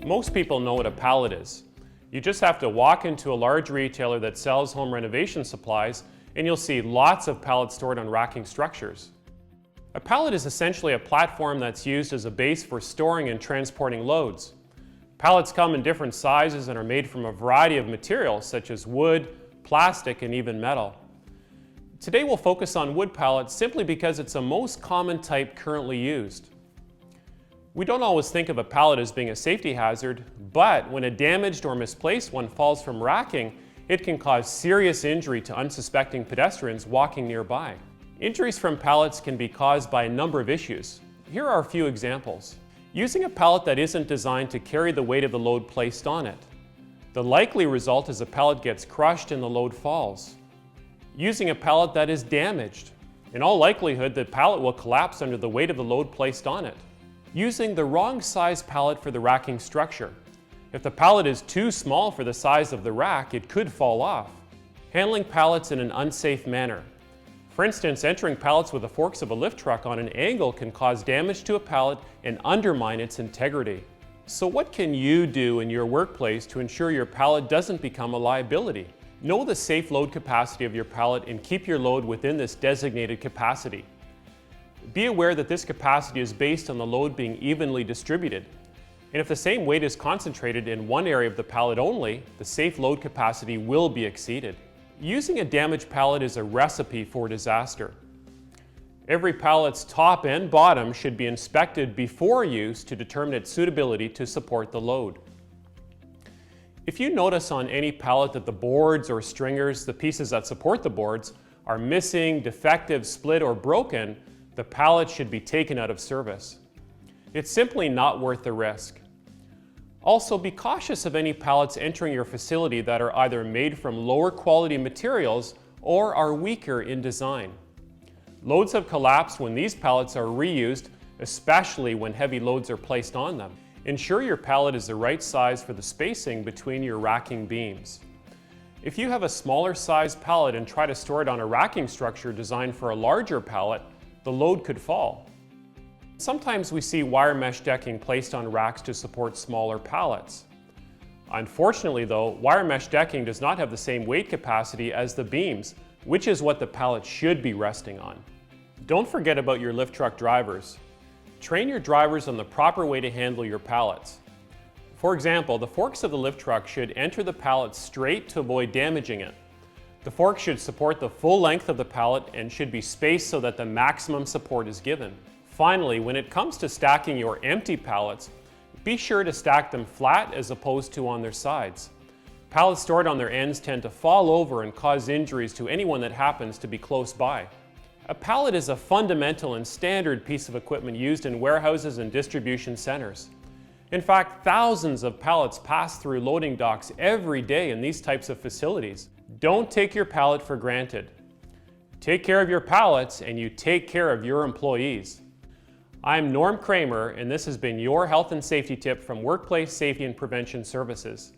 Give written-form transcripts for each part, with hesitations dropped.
Most people know what a pallet is. You just have to walk into a large retailer that sells home renovation supplies and you'll see lots of pallets stored on racking structures. A pallet is essentially a platform that's used as a base for storing and transporting loads. Pallets come in different sizes and are made from a variety of materials such as wood, plastic, and even metal. Today we'll focus on wood pallets simply because it's the most common type currently used. We don't always think of a pallet as being a safety hazard, but when a damaged or misplaced one falls from racking, it can cause serious injury to unsuspecting pedestrians walking nearby. Injuries from pallets can be caused by a number of issues. Here are a few examples. Using a pallet that isn't designed to carry the weight of the load placed on it. The likely result is a pallet gets crushed and the load falls. Using a pallet that is damaged. In all likelihood, the pallet will collapse under the weight of the load placed on it. Using the wrong size pallet for the racking structure. If the pallet is too small for the size of the rack, it could fall off. Handling pallets in an unsafe manner. For instance, entering pallets with the forks of a lift truck on an angle can cause damage to a pallet and undermine its integrity. So what can you do in your workplace to ensure your pallet doesn't become a liability? Know the safe load capacity of your pallet and keep your load within this designated capacity. Be aware that this capacity is based on the load being evenly distributed. And if the same weight is concentrated in one area of the pallet only, the safe load capacity will be exceeded. Using a damaged pallet is a recipe for disaster. Every pallet's top and bottom should be inspected before use to determine its suitability to support the load. If you notice on any pallet that the boards or stringers, the pieces that support the boards, are missing, defective, split, or broken, the pallet should be taken out of service. It's simply not worth the risk. Also, be cautious of any pallets entering your facility that are either made from lower quality materials or are weaker in design. Loads have collapsed when these pallets are reused, especially when heavy loads are placed on them. Ensure your pallet is the right size for the spacing between your racking beams. If you have a smaller size pallet and try to store it on a racking structure designed for a larger pallet, the load could fall. Sometimes we see wire mesh decking placed on racks to support smaller pallets. Unfortunately though, wire mesh decking does not have the same weight capacity as the beams, which is what the pallet should be resting on. Don't forget about your lift truck drivers. Train your drivers on the proper way to handle your pallets. For example, the forks of the lift truck should enter the pallet straight to avoid damaging it. The fork should support the full length of the pallet and should be spaced so that the maximum support is given. Finally, when it comes to stacking your empty pallets, be sure to stack them flat as opposed to on their sides. Pallets stored on their ends tend to fall over and cause injuries to anyone that happens to be close by. A pallet is a fundamental and standard piece of equipment used in warehouses and distribution centers. In fact, thousands of pallets pass through loading docks every day in these types of facilities. Don't take your pallet for granted. Take care of your pallets and you take care of your employees. I'm Norm Kramer and this has been your health and safety tip from Workplace Safety and Prevention Services.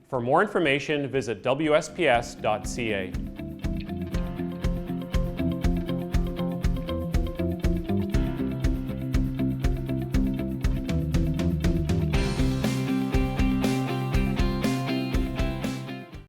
For more information, visit WSPS.ca.